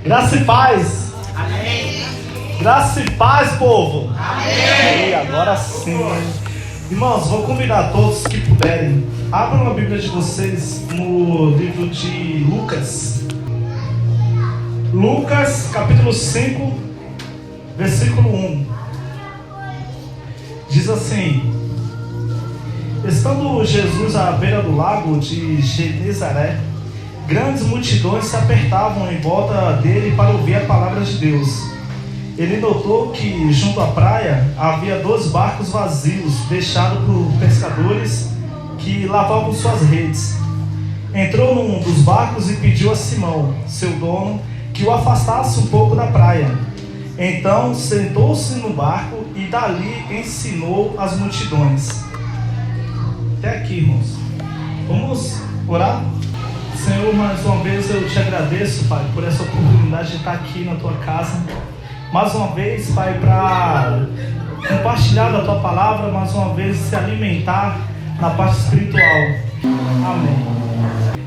Graça e paz. Amém. Graça e paz, povo. Amém. E agora sim. Irmãos, vou convidar todos que puderem. Abram a Bíblia de vocês no livro de Lucas. Lucas, capítulo 5, versículo 1. Diz assim: estando Jesus à beira do lago de Genezaré, grandes multidões se apertavam em volta dele para ouvir a palavra de Deus. Ele notou que junto à praia havia 2 barcos vazios, deixados por pescadores que lavavam suas redes. Entrou num dos barcos e pediu a Simão, seu dono, que o afastasse um pouco da praia. Então sentou-se no barco e dali ensinou as multidões. Até aqui, irmãos. Vamos orar? Senhor, mais uma vez eu te agradeço, Pai, por essa oportunidade de estar aqui na tua casa. Mais uma vez, Pai, para compartilhar da tua palavra, mais uma vez se alimentar na parte espiritual. Amém.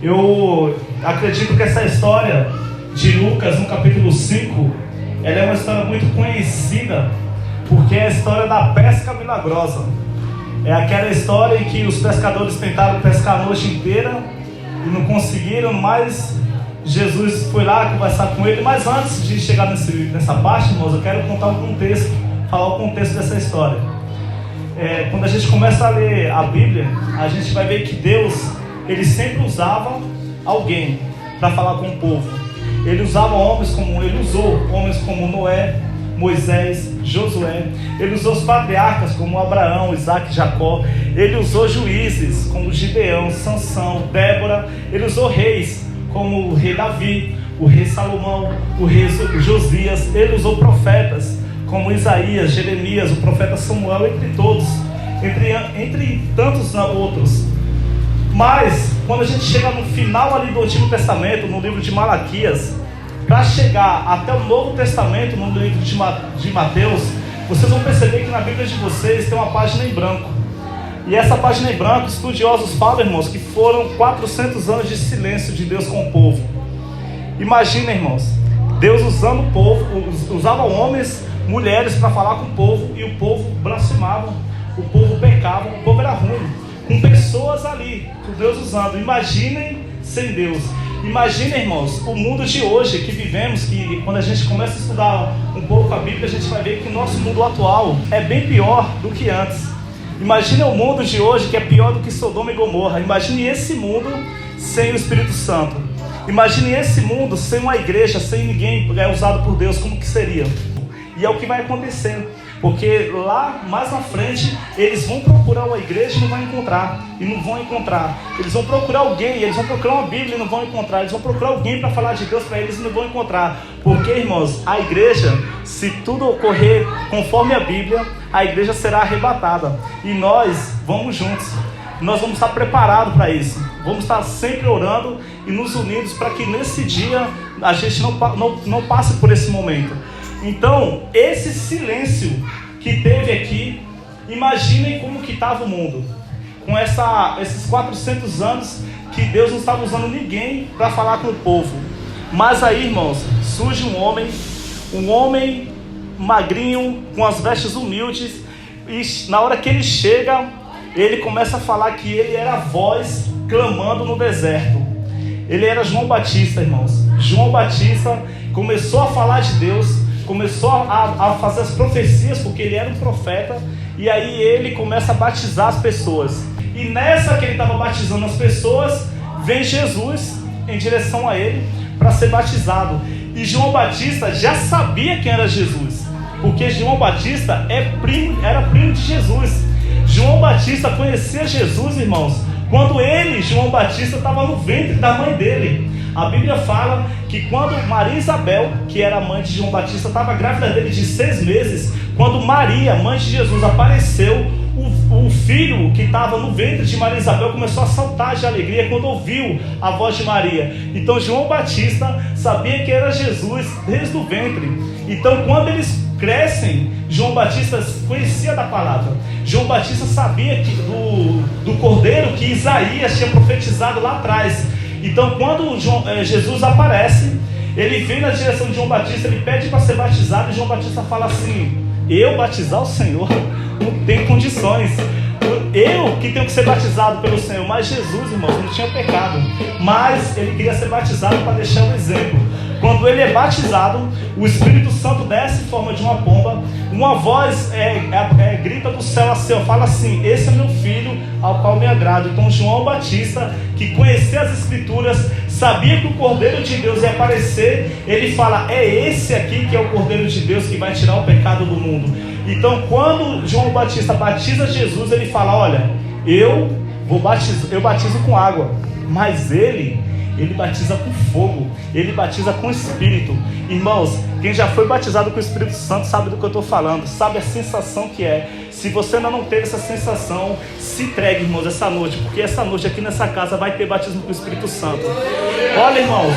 Eu acredito que essa história de Lucas, no capítulo 5, ela é uma história muito conhecida, porque é a história da pesca milagrosa. É aquela história em que os pescadores tentaram pescar a noite inteira e não conseguiram, mas Jesus foi lá conversar com ele. Mas antes de chegar nessa parte, irmãos, eu quero contar um contexto, falar o contexto dessa história. Quando a gente começa a ler a Bíblia, a gente vai ver que Deus, ele sempre usava alguém para falar com o povo. Ele usava ele usou homens como Noé, Moisés, Josué. Ele usou os patriarcas como Abraão, Isaac e Jacó. Ele usou juízes como Gideão, Sansão, Débora. Ele usou reis como o rei Davi, o rei Salomão, o rei Josias. Ele usou profetas como Isaías, Jeremias, o profeta Samuel, entre todos, entre tantos outros. Mas quando a gente chega no final ali do Antigo Testamento, no livro de Malaquias, para chegar até o Novo Testamento, no livro de Mateus, vocês vão perceber que na Bíblia de vocês tem uma página em branco. E essa página em branco, estudiosos falam, irmãos, que foram 400 anos de silêncio de Deus com o povo. Imagina, irmãos, Deus usando o povo, usava homens, mulheres para falar com o povo, e o povo blasfemava, o povo pecava, o povo era ruim, com pessoas ali, com Deus usando. Imaginem sem Deus. Imagina, irmãos, o mundo de hoje que vivemos, que quando a gente começa a estudar um pouco a Bíblia, a gente vai ver que o nosso mundo atual é bem pior do que antes. Imagina o mundo de hoje que é pior do que Sodoma e Gomorra. Imagine esse mundo sem o Espírito Santo. Imagine esse mundo sem uma igreja, sem ninguém usado por Deus, como que seria? E é o que vai acontecer, porque lá mais na frente eles vão procurar uma igreja e não vão encontrar, e não vão encontrar. Eles vão procurar alguém, eles vão procurar uma Bíblia e não vão encontrar. Eles vão procurar alguém para falar de Deus para eles e não vão encontrar. Porque, irmãos, a igreja, se tudo ocorrer conforme a Bíblia, a igreja será arrebatada, e nós vamos juntos. Nós vamos estar preparados para isso. Vamos estar sempre orando e nos unidos para que nesse dia a gente não passe por esse momento. Então, esse silêncio que teve aqui, imaginem como que estava o mundo, com esses 400 anos que Deus não estava usando ninguém para falar com o povo. Mas aí, irmãos, surge um homem magrinho, com as vestes humildes, e na hora que ele chega, ele começa a falar que ele era a voz clamando no deserto. Ele era João Batista, irmãos. João Batista começou a falar de Deus, começou a fazer as profecias, porque ele era um profeta. E aí ele começa a batizar as pessoas. E nessa que ele estava batizando as pessoas, vem Jesus em direção a ele para ser batizado. E João Batista já sabia quem era Jesus, porque João Batista era primo de Jesus. João Batista conhecia Jesus, irmãos, quando João Batista, estava no ventre da mãe dele. A Bíblia fala que quando Maria Isabel, que era a mãe de João Batista, estava grávida dele de 6 meses, quando Maria, mãe de Jesus, apareceu, o filho que estava no ventre de Maria Isabel começou a saltar de alegria quando ouviu a voz de Maria. Então João Batista sabia que era Jesus desde o ventre. Então quando eles crescem, João Batista conhecia da palavra. João Batista sabia do cordeiro que Isaías tinha profetizado lá atrás. Então quando Jesus aparece, Ele vem na direção de João Batista, ele pede para ser batizado, e João Batista fala assim: eu batizar o Senhor? Não tem condições. Eu que tenho que ser batizado pelo Senhor. Mas Jesus, irmãos, não tinha pecado, mas ele queria ser batizado para deixar um exemplo. Quando ele é batizado, o Espírito Santo desce em forma de uma pomba. Uma voz grita do céu assim, fala assim: esse é meu filho ao qual me agrado. Então João Batista, que conhecia as Escrituras, sabia que o Cordeiro de Deus ia aparecer, ele fala: é esse aqui que é o Cordeiro de Deus que vai tirar o pecado do mundo. Então quando João Batista batiza Jesus, ele fala: olha, eu batizo com água, mas ele batiza com fogo, ele batiza com Espírito. Irmãos, quem já foi batizado com o Espírito Santo sabe do que eu estou falando, sabe a sensação que é. Se você ainda não teve essa sensação, se entregue, irmãos, essa noite, porque essa noite aqui nessa casa vai ter batismo com o Espírito Santo. Olha, irmãos,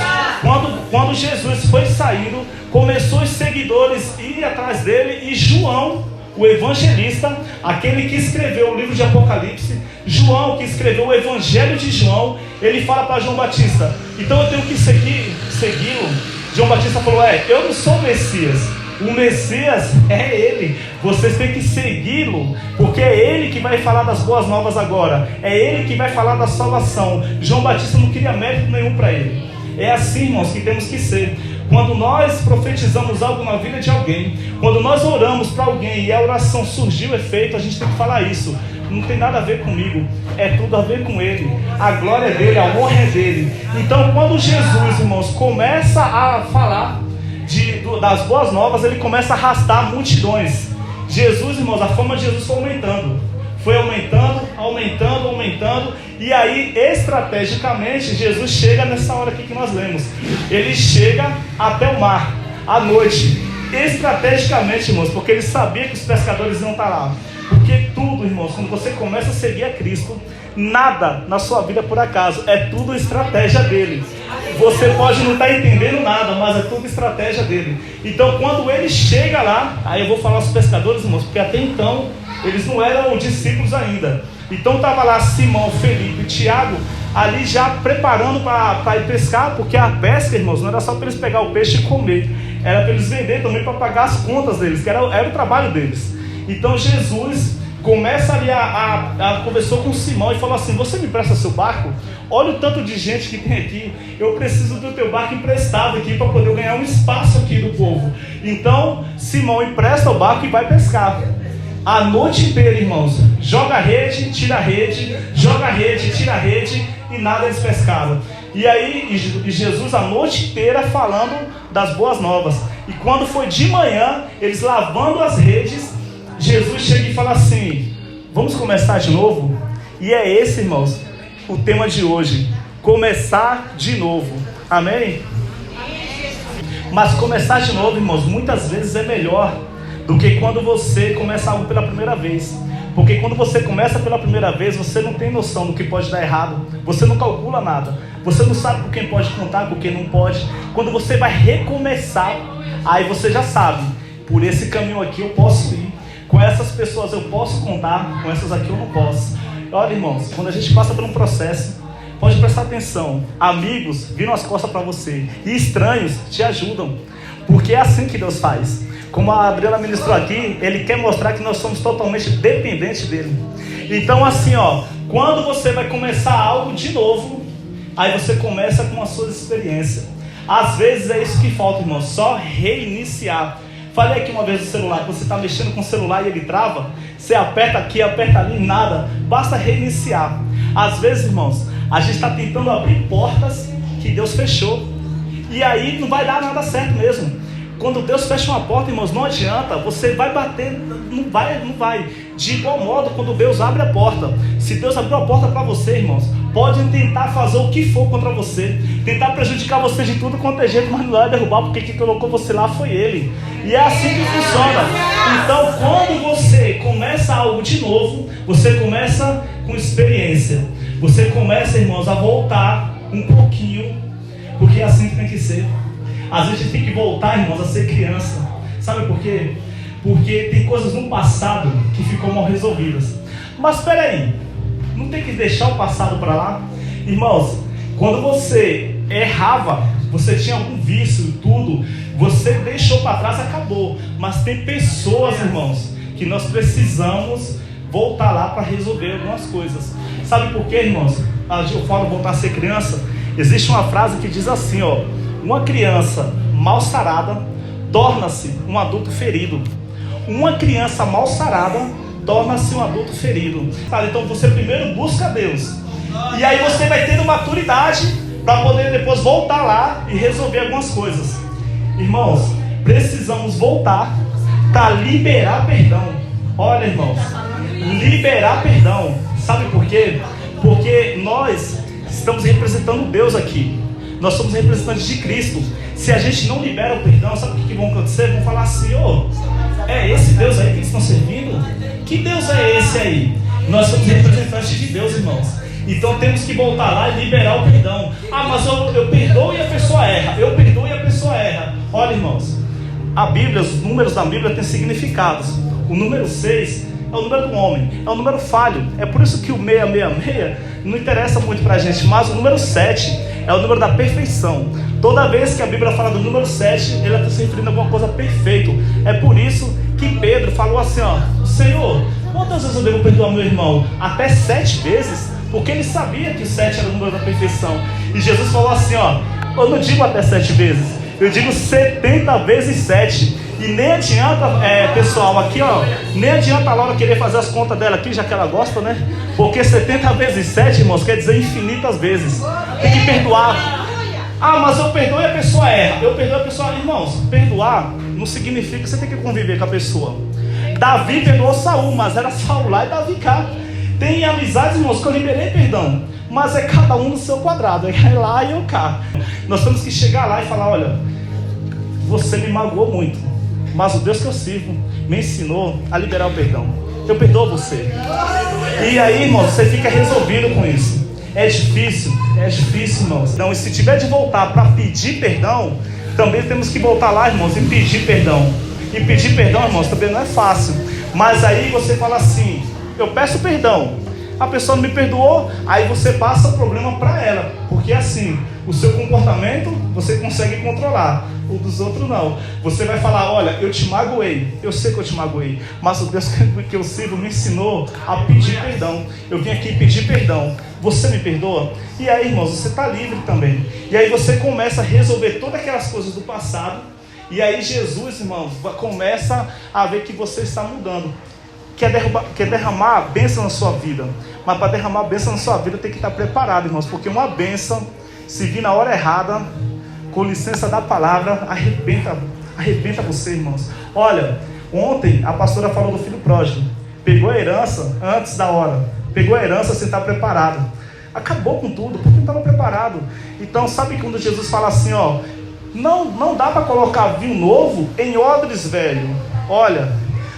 quando Jesus foi saindo, começou os seguidores a ir atrás dele, e João, o evangelista, aquele que escreveu o livro de Apocalipse, João, que escreveu o Evangelho de João, ele fala para João Batista: então eu tenho que segui-lo. João Batista falou: eu não sou o Messias, o Messias é ele, vocês têm que segui-lo, porque é ele que vai falar das boas novas agora, é ele que vai falar da salvação. João Batista não queria mérito nenhum para ele. É assim, irmãos, que temos que ser. Quando nós profetizamos algo na vida de alguém, quando nós oramos para alguém e a oração surgiu efeito, a gente tem que falar isso: não tem nada a ver comigo, é tudo a ver com ele, a glória é dele, a honra é dele. Então quando Jesus, irmãos, começa a falar das boas novas, ele começa a arrastar multidões. Jesus, irmãos, a fama de Jesus foi aumentando, e aí estrategicamente Jesus chega nessa hora aqui que nós lemos. Ele chega até o mar à noite, estrategicamente, irmãos, porque ele sabia que os pescadores iam estar lá. Porque tudo, irmãos, quando você começa a seguir a Cristo, nada na sua vida é por acaso, é tudo estratégia dele. Você pode não estar entendendo nada, mas é tudo estratégia dele. Então quando ele chega lá, aí eu vou falar aos pescadores, irmãos, porque até então eles não eram discípulos ainda. Então estava lá Simão, Felipe, Tiago, ali já preparando para ir pescar, porque a pesca, irmãos, não era só para eles pegar o peixe e comer, era para eles vender também, para pagar as contas deles, que era o trabalho deles. Então Jesus começa ali conversou com Simão e falou assim: você me empresta seu barco? Olha o tanto de gente que tem aqui, eu preciso do teu barco emprestado aqui para poder ganhar um espaço aqui do povo. Então Simão empresta o barco e vai pescar. A noite inteira, irmãos, joga a rede, tira a rede, joga a rede, tira a rede, e nada eles pescaram. E aí Jesus a noite inteira falando das boas novas. E quando foi de manhã, eles lavando as redes, Jesus chega e fala assim: vamos começar de novo? E é esse, irmãos, o tema de hoje: começar de novo. Amém? Mas começar de novo, irmãos, muitas vezes é melhor do que quando você começa algo pela primeira vez. Porque quando você começa pela primeira vez, você não tem noção do que pode dar errado, você não calcula nada, você não sabe com quem pode contar, com quem não pode. Quando você vai recomeçar, aí você já sabe: por esse caminho aqui eu posso ir, com essas pessoas eu posso contar, com essas aqui eu não posso. Olha, irmãos, quando a gente passa por um processo, pode prestar atenção: amigos viram as costas para você, e estranhos te ajudam, porque é assim que Deus faz. Como a Adriana ministrou aqui, ele quer mostrar que nós somos totalmente dependentes dele. Então assim, quando você vai começar algo de novo, aí você começa com as suas experiências. Às vezes é isso que falta, irmão, só reiniciar. Falei aqui uma vez do celular, você está mexendo com o celular e ele trava, você aperta aqui, aperta ali, nada, basta reiniciar. Às vezes, irmãos, a gente está tentando abrir portas que Deus fechou, e aí não vai dar nada certo mesmo. Quando Deus fecha uma porta, irmãos, não adianta, você vai bater, não vai. De igual modo, quando Deus abre a porta, se Deus abriu a porta para você, irmãos, podem tentar fazer o que for contra você, tentar prejudicar você de tudo quanto é jeito, mas não vai derrubar, porque quem colocou você lá foi Ele. E é assim que funciona. Então, quando você começa algo de novo, você começa com experiência. Você começa, irmãos, a voltar um pouquinho, porque é assim que tem que ser. Às vezes a gente tem que voltar, irmãos, a ser criança. Sabe por quê? Porque tem coisas no passado que ficam mal resolvidas. Mas espera aí, não tem que deixar o passado para lá? Irmãos, quando você errava, você tinha algum vício e tudo, você deixou para trás, acabou. Mas tem pessoas, irmãos, que nós precisamos voltar lá para resolver algumas coisas. Sabe por quê, irmãos? Eu falo voltar a ser criança. Existe uma frase que diz assim, ó: uma criança mal sarada torna-se um adulto ferido. Uma criança mal sarada torna-se um adulto ferido. Então você primeiro busca Deus, e aí você vai tendo maturidade para poder depois voltar lá e resolver algumas coisas. Irmãos, precisamos voltar para liberar perdão. Olha, irmãos, liberar perdão. Sabe por quê? Porque nós estamos representando Deus aqui. Nós somos representantes de Cristo. Se a gente não libera o perdão, sabe o que vão acontecer? Vão falar assim: ô, é esse Deus aí que eles estão servindo? Que Deus é esse aí? Nós somos representantes de Deus, irmãos. Então temos que voltar lá e liberar o perdão. Ah, mas eu perdoo e a pessoa erra. Eu perdoo e a pessoa erra. Olha, irmãos, a Bíblia, os números da Bíblia têm significados. O número 6 é o número do homem, é um número falho. É por isso que o 666 não interessa muito pra gente. Mas o número 7 é o número da perfeição. Toda vez que a Bíblia fala do número 7, ele está se referindo a alguma coisa perfeita. É por isso que Pedro falou assim, ó: Senhor, quantas vezes eu devo perdoar meu irmão? Até 7 vezes? Porque ele sabia que o 7 era o número da perfeição. E Jesus falou assim, ó: eu não digo até 7 vezes, eu digo 70 vezes 7. E nem adianta, pessoal, aqui ó, nem adianta a Laura querer fazer as contas dela aqui, já que ela gosta, né? Porque 70 vezes 7, irmãos, quer dizer infinitas vezes. Tem que perdoar. Ah, mas eu perdoo e a pessoa erra. Eu perdoo e a pessoa erra. Irmãos, perdoar não significa que você tem que conviver com a pessoa. Davi perdoou Saul, mas era Saul lá e Davi cá. Tem amizades, irmãos, que eu liberei perdão, mas é cada um no seu quadrado, é lá e eu cá. Nós temos que chegar lá e falar: olha, você me magoou muito, mas o Deus que eu sirvo me ensinou a liberar o perdão. Eu perdoo você. E aí, irmãos, você fica resolvido com isso. É difícil, irmãos. Então, e se tiver de voltar para pedir perdão, também temos que voltar lá, irmãos, e pedir perdão. E pedir perdão, irmãos, também não é fácil. Mas aí você fala assim: eu peço perdão, a pessoa não me perdoou, aí você passa o problema para ela. Porque assim, o seu comportamento você consegue controlar, o dos outros não. Você vai falar: olha, eu te magoei, eu sei que eu te magoei, mas o Deus que eu sirvo me ensinou a pedir perdão. Eu vim aqui pedir perdão, você me perdoa? E aí, irmãos, você está livre também. E aí você começa a resolver todas aquelas coisas do passado. E aí Jesus, irmãos, começa a ver que você está mudando. Quer derramar a bênção na sua vida. Mas para derramar a bênção na sua vida tem que estar preparado, irmãos. Porque uma bênção, se vir na hora errada, com licença da palavra, arrebenta você, irmãos. Olha, ontem a pastora falou do filho pródigo. Pegou a herança antes da hora. Pegou a herança sem estar preparado. Acabou com tudo, porque não estava preparado. Então, sabe quando Jesus fala assim, ó: não dá para colocar vinho novo em odres velho. Olha,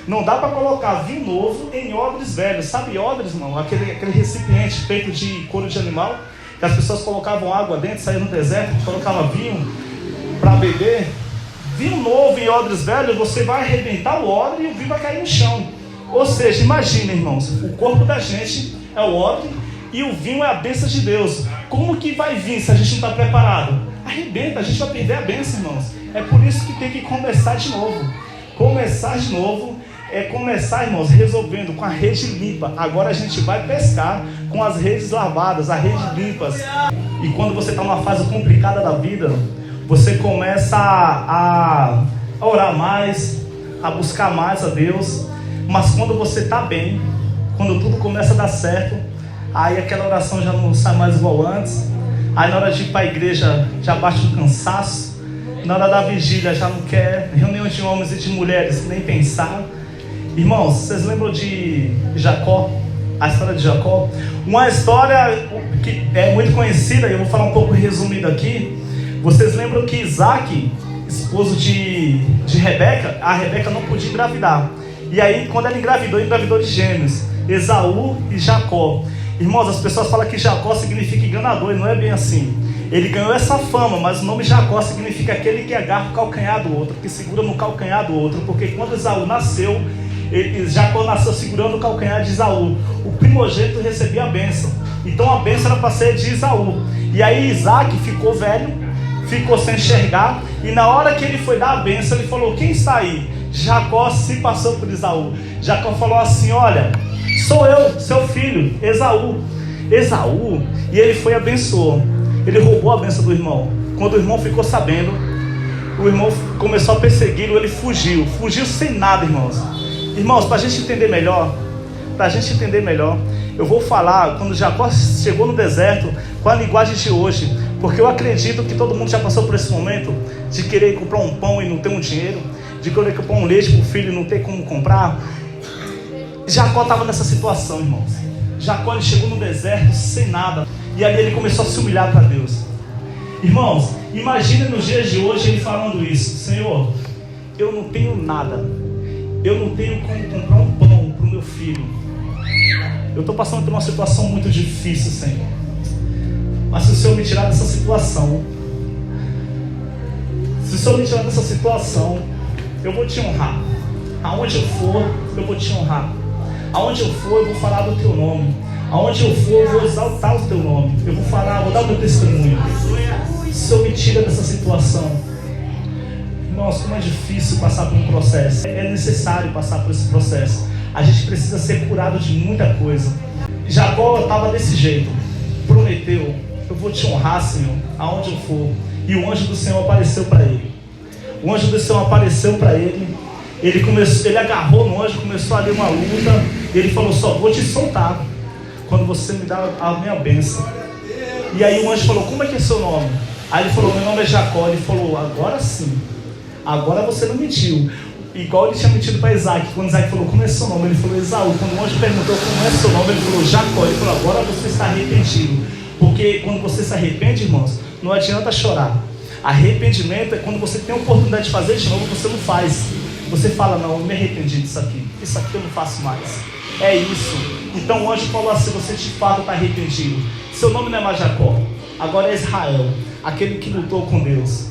não dá para colocar vinho novo em odres velhos. Sabe odres, irmão? Aquele recipiente feito de couro de animal, que as pessoas colocavam água dentro, saíam no deserto, colocavam vinho para beber. Vinho novo em odres velhos, você vai arrebentar o odre e o vinho vai cair no chão. Ou seja, imagina, irmãos, o corpo da gente é o odre e o vinho é a bênção de Deus. Como que vai vir se a gente não está preparado? Arrebenta, a gente vai perder a bênção, irmãos. É por isso que tem que começar de novo. Começar de novo é começar, irmãos, resolvendo com a rede limpa. Agora a gente vai pescar com as redes lavadas, as redes limpas. E quando você está numa fase complicada da vida, você começa a orar mais, a buscar mais a Deus. Mas quando você está bem, quando tudo começa a dar certo, aí aquela oração já não sai mais igual antes. Aí na hora de ir para a igreja já bate um cansaço. Na hora da vigília já não quer, reunião de homens e de mulheres, nem pensar. Irmãos, vocês lembram de Jacó? A história de Jacó? Uma história que é muito conhecida, e eu vou falar um pouco resumido aqui. Vocês lembram que Isaac, esposo de Rebeca, a Rebeca não podia engravidar. E aí, quando ela engravidou de gêmeos, Esaú e Jacó. Irmãos, as pessoas falam que Jacó significa enganador, e não é bem assim. Ele ganhou essa fama, mas o nome Jacó significa aquele que agarra o calcanhar do outro, que segura no calcanhar do outro. Porque quando Esaú nasceu, Jacó nasceu segurando o calcanhar de Esaú. O primogênito recebia a bênção. Então a bênção era para ser de Esaú. E aí Isaac ficou velho, ficou sem enxergar, e na hora que ele foi dar a bênção, ele falou: quem está aí? Jacó se passou por Esaú. Jacó falou assim: olha, sou eu, seu filho, Esaú. E ele foi e abençoou. Ele roubou a bênção do irmão. Quando o irmão ficou sabendo, o irmão começou a persegui-lo, ele fugiu sem nada, irmãos. Irmãos, para a gente entender melhor, eu vou falar quando Jacó chegou no deserto com a linguagem de hoje, porque eu acredito que todo mundo já passou por esse momento de querer comprar um pão e não ter um dinheiro, de querer comprar um leite para o filho e não ter como comprar. Jacó estava nessa situação, irmãos. Jacó, ele chegou no deserto sem nada, e ali ele começou a se humilhar para Deus. Irmãos, imagine nos dias de hoje ele falando isso: Senhor, eu não tenho nada, eu não tenho como comprar um pão para o meu filho, eu estou passando por uma situação muito difícil, Senhor, mas se o Senhor me tirar dessa situação, eu vou te honrar. Aonde eu for, eu vou te honrar. Aonde eu for, eu vou falar do teu nome. Aonde eu for, eu vou exaltar o teu nome. Eu vou falar, vou dar o meu testemunho. Se o Senhor me tira dessa situação. Irmãos, como é difícil passar por um processo. É necessário passar por esse processo. A gente precisa ser curado de muita coisa. Jacó estava desse jeito. Prometeu: eu vou te honrar, Senhor, aonde eu for. E o anjo do Senhor apareceu para ele. Ele agarrou no anjo, começou a ler uma luta. E ele falou: só vou te soltar quando você me dá a minha bênção. E aí o anjo falou: como é que é seu nome? Aí ele falou: meu nome é Jacó. Ele falou: agora sim, agora você não mentiu. Igual ele tinha mentido para Isaac. Quando Isaac falou: como é seu nome? Ele falou: Esaú. Quando o anjo perguntou como é seu nome, ele falou: Jacó. Ele falou: agora você está arrependido. Porque quando você se arrepende, irmãos, não adianta chorar. Arrependimento é quando você tem a oportunidade de fazer de novo, você não faz. Você fala: não, eu me arrependi disso aqui. Isso aqui eu não faço mais. É isso. Então o anjo falou assim: você de fato está arrependido. Seu nome não é mais Jacó, agora é Israel, aquele que lutou com Deus.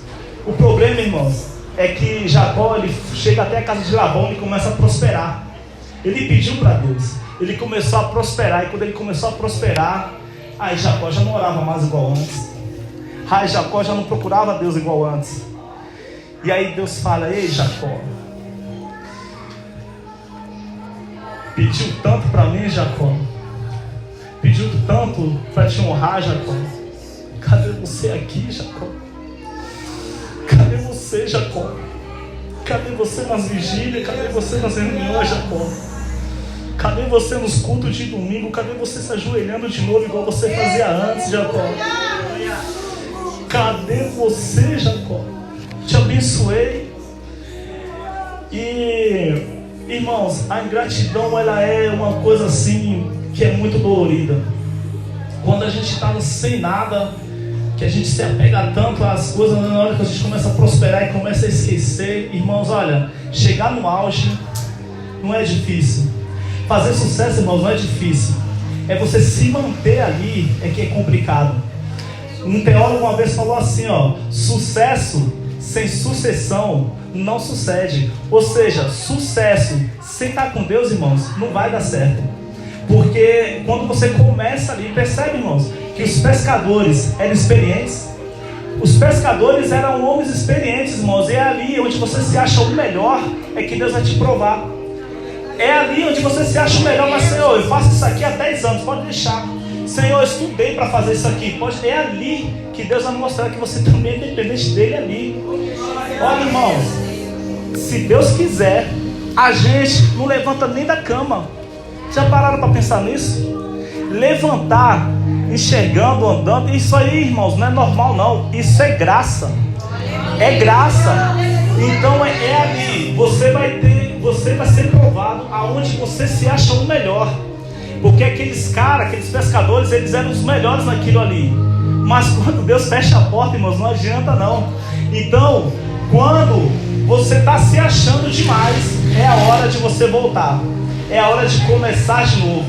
O problema, irmãos, é que Jacó, ele chega até a casa de Labão e começa a prosperar. Ele pediu para Deus, ele começou a prosperar. E quando ele começou a prosperar, aí Jacó já não orava mais igual antes. Aí Jacó já não procurava Deus igual antes. E aí Deus fala: ei, Jacó, pediu tanto para mim, Jacó, pediu tanto para te honrar, Jacó. Cadê você aqui, Jacó? Cadê você, Jacó? Cadê você nas vigílias? Cadê você nas reuniões, Jacó? Cadê você nos cultos de domingo? Cadê você se ajoelhando de novo igual você fazia antes, Jacó? Cadê você, Jacó? Te abençoei. E, irmãos, a ingratidão, ela é uma coisa assim que é muito dolorida. Quando a gente está sem nada, que a gente se apega tanto às coisas, na hora que a gente começa a prosperar e começa a esquecer. Irmãos, olha, chegar no auge não é difícil. Fazer sucesso, irmãos, não é difícil. É você se manter ali é que é complicado. Um teólogo uma vez falou assim, ó: sucesso sem sucessão não sucede. Ou seja, sucesso sem estar com Deus, irmãos, não vai dar certo. Porque quando você começa ali, percebe, irmãos, que os pescadores eram experientes. Os pescadores eram homens experientes, irmãos. E é ali onde você se acha o melhor, é que Deus vai te provar. É ali onde você se acha o melhor. Mas, Senhor, eu faço isso aqui há 10 anos, pode deixar. Senhor, eu estudei para fazer isso aqui. Pode. É ali que Deus vai mostrar que você também é dependente dele ali. Olha, irmãos, se Deus quiser, a gente não levanta nem da cama. Já pararam para pensar nisso? Levantar, enxergando, andando, isso aí, irmãos, não é normal não. Isso é graça. É graça. Então é ali. Você vai ser provado aonde você se acha o melhor. Porque aqueles caras, aqueles pescadores, eles eram os melhores naquilo ali. Mas quando Deus fecha a porta, irmãos, não adianta não. Então, quando você está se achando demais, é a hora de você voltar. É a hora de começar de novo.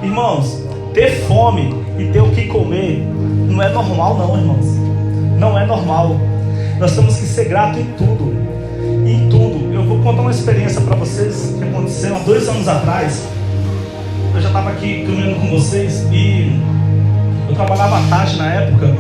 Irmãos, ter fome e ter o que comer não é normal não, irmãos. Não é normal. Nós temos que ser gratos em tudo. Em tudo. Eu vou contar uma experiência para vocês que aconteceu há 2 anos atrás. Eu já estava aqui caminhando com vocês e eu trabalhava à tarde na época.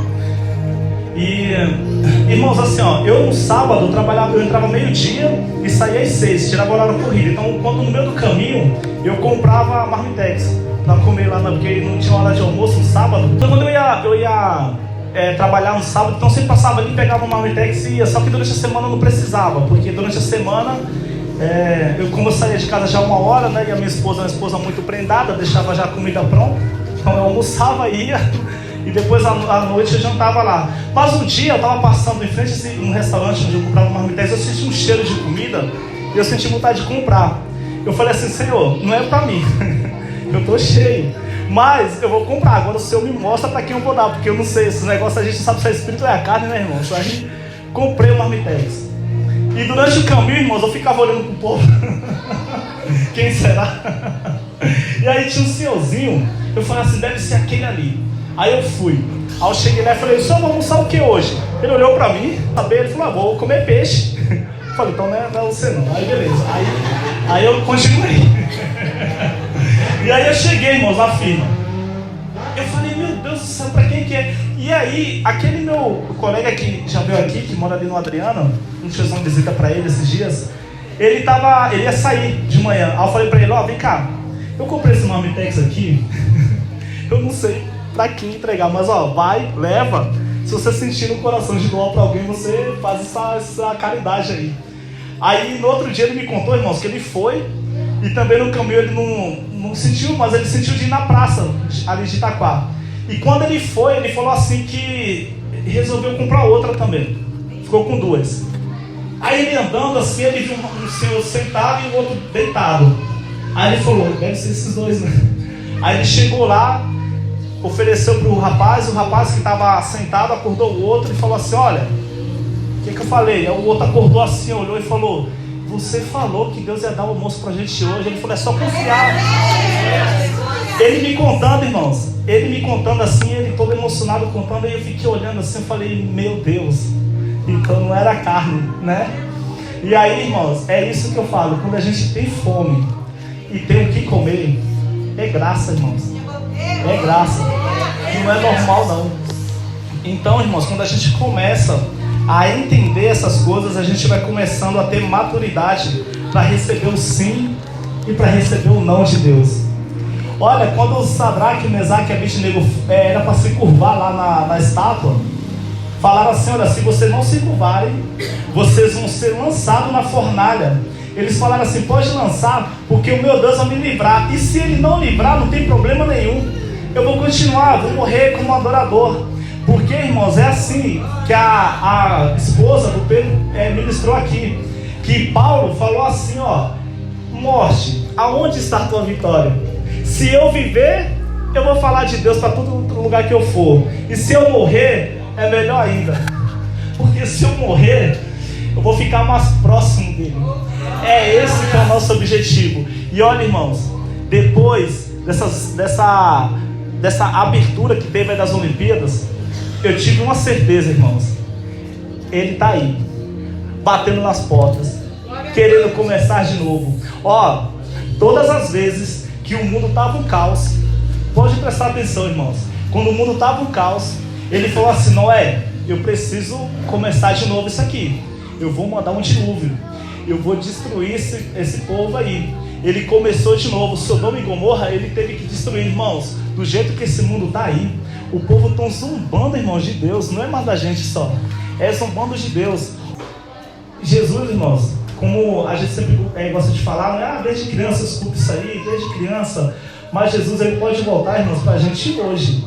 E, irmãos, assim, ó, eu no sábado eu entrava meio-dia e saía às 6, tirava horário corrido. Então, quando no meio do caminho, eu comprava marmitex pra comer lá, porque não tinha hora de almoço no sábado. Então, quando eu ia trabalhar no sábado, então sempre passava ali, pegava uma marmitex e ia. Só que durante a semana eu não precisava, porque durante a semana, como eu saía de casa já 1h, né, e a minha esposa é uma esposa muito prendada, deixava já a comida pronta. Então eu almoçava e ia, e depois à noite eu jantava lá. Mas um dia eu estava passando em frente a um restaurante onde eu comprava marmitex, eu senti um cheiro de comida e eu senti vontade de comprar. Eu falei assim: Senhor, não é para mim, eu estou cheio, mas eu vou comprar. Agora o Senhor me mostra para quem eu vou dar, porque eu não sei, esses negócios a gente não sabe se é espírito ou é a carne, né, irmão? Então aí comprei o marmitex. E durante o caminho, irmãos, eu ficava olhando pro povo. Quem será? E aí tinha um senhorzinho, eu falei assim: deve ser aquele ali. Aí eu fui. Aí eu cheguei lá e falei: senhor, vamos almoçar o que hoje? Ele olhou pra mim, ele falou: vou comer peixe. Eu falei: então não é você não. Aí beleza. Aí eu continuei. E aí eu cheguei, irmãos, na firma. Eu falei: meu Deus do céu, pra quem que é? E aí, aquele meu colega que já veio aqui, que mora ali no Adriano, a gente fez uma visita pra ele esses dias. Ele ia sair de manhã. Aí eu falei pra ele: vem cá, eu comprei esse marmitex aqui. Eu não sei pra quem entregar, mas vai, leva. Se você sentir no coração de doar pra alguém, você faz essa caridade aí. Aí no outro dia ele me contou, irmãos, que ele foi, e também no caminho ele não sentiu, mas ele sentiu de ir na praça ali de Itaquá. E quando ele foi, ele falou assim que resolveu comprar outra também. Ficou com 2. Aí ele andando assim, ele viu um senhor sentado e o outro deitado. Aí ele falou: deve ser esses 2, né? Aí ele chegou lá, ofereceu para o rapaz que estava sentado acordou o outro e falou assim: olha, o que eu falei? Aí o outro acordou assim, olhou e falou: você falou que Deus ia dar o almoço para a gente hoje. Ele falou: é só confiar. Ele me contando, irmãos, assim, ele todo emocionado contando, aí eu fiquei olhando assim, eu falei: meu Deus, então não era carne, né? E aí, irmãos, é isso que eu falo, quando a gente tem fome e tem o que comer, é graça, irmãos, é graça, não é normal não. Então, irmãos, quando a gente começa a entender essas coisas, a gente vai começando a ter maturidade para receber o sim e para receber o não de Deus. Olha, quando o Sadraque, Mesaque e Abednego era para se curvar lá na estátua, falaram assim: olha, se vocês não se curvarem, vocês vão ser lançados na fornalha. Eles falaram assim: pode lançar, porque o meu Deus vai me livrar. E se ele não livrar, não tem problema nenhum. Eu vou continuar, vou morrer como adorador. Porque, irmãos, é assim que a esposa do Pedro ministrou aqui, que Paulo falou assim: morte, aonde está a tua vitória? Se eu viver, eu vou falar de Deus para todo lugar que eu for. E se eu morrer, é melhor ainda. Porque se eu morrer, eu vou ficar mais próximo dele. É esse que é o nosso objetivo. E olha, irmãos, depois dessa abertura que teve aí das Olimpíadas, eu tive uma certeza, irmãos. Ele está aí, batendo nas portas, querendo começar de novo. Todas as vezes que o mundo estava um caos, pode prestar atenção, irmãos, quando o mundo estava um caos, ele falou assim: Noé, eu preciso começar de novo isso aqui. Eu vou mandar um dilúvio, eu vou destruir esse povo aí. Ele começou de novo. Sodoma e Gomorra, ele teve que destruir, irmãos. Do jeito que esse mundo está aí, o povo está zombando, irmãos, de Deus. Não é mais da gente só, é zombando de Deus. Jesus, irmãos, como a gente sempre gosta de falar, não é desde criança eu escuto isso aí, desde criança. Mas Jesus, ele pode voltar, irmãos, para a gente hoje.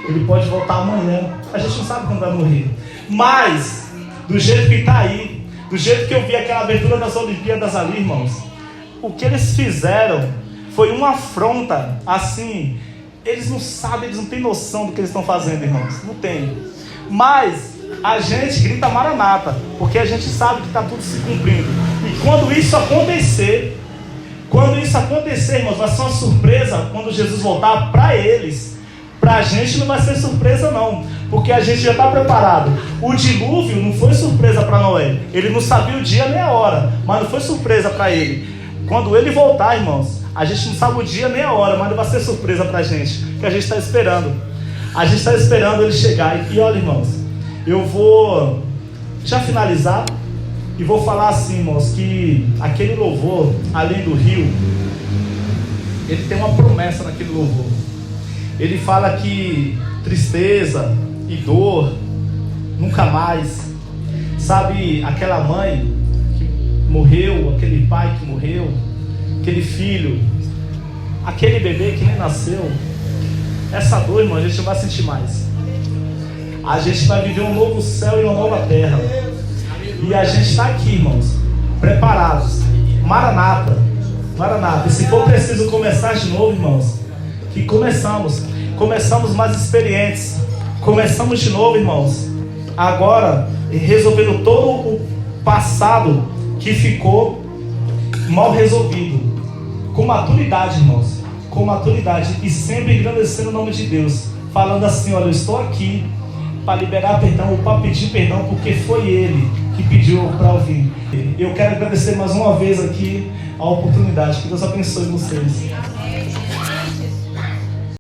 Ele pode voltar amanhã. A gente não sabe quando vai morrer. Mas, do jeito que está aí, do jeito que eu vi aquela abertura das Olimpíadas ali, irmãos, o que eles fizeram foi uma afronta, assim. Eles não sabem, eles não têm noção do que eles estão fazendo, irmãos. Não tem. Mas a gente grita Maranata, porque a gente sabe que está tudo se cumprindo. E quando isso acontecer, irmãos, vai ser uma surpresa quando Jesus voltar para eles. Para a gente não vai ser surpresa não, porque a gente já está preparado. O dilúvio não foi surpresa para Noé. Ele não sabia o dia nem a hora, mas não foi surpresa para ele. Quando ele voltar, irmãos, a gente não sabe o dia nem a hora, mas não vai ser surpresa para a gente, que a gente está esperando. A gente está esperando ele chegar. E olha, irmãos, Eu vou já finalizar e vou falar assim, irmãos, que aquele louvor, além do rio, ele tem uma promessa naquele louvor. Ele fala que tristeza e dor nunca mais. Sabe, aquela mãe que morreu, aquele pai que morreu, aquele filho, aquele bebê que nem nasceu, essa dor, irmão, a gente não vai sentir mais. A gente vai viver um novo céu e uma nova terra. E a gente está aqui, irmãos, preparados. Maranata, Maranata. E se for preciso começar de novo, irmãos, que começamos mais experientes. Começamos de novo, irmãos. Agora, resolvendo todo o passado que ficou mal resolvido. Com maturidade, irmãos. Com maturidade. E sempre engrandecendo o nome de Deus. Falando assim, olha, eu estou aqui para liberar perdão, ou para pedir perdão, porque foi Ele que pediu para ouvir. Eu quero agradecer mais uma vez aqui a oportunidade. Que Deus abençoe vocês.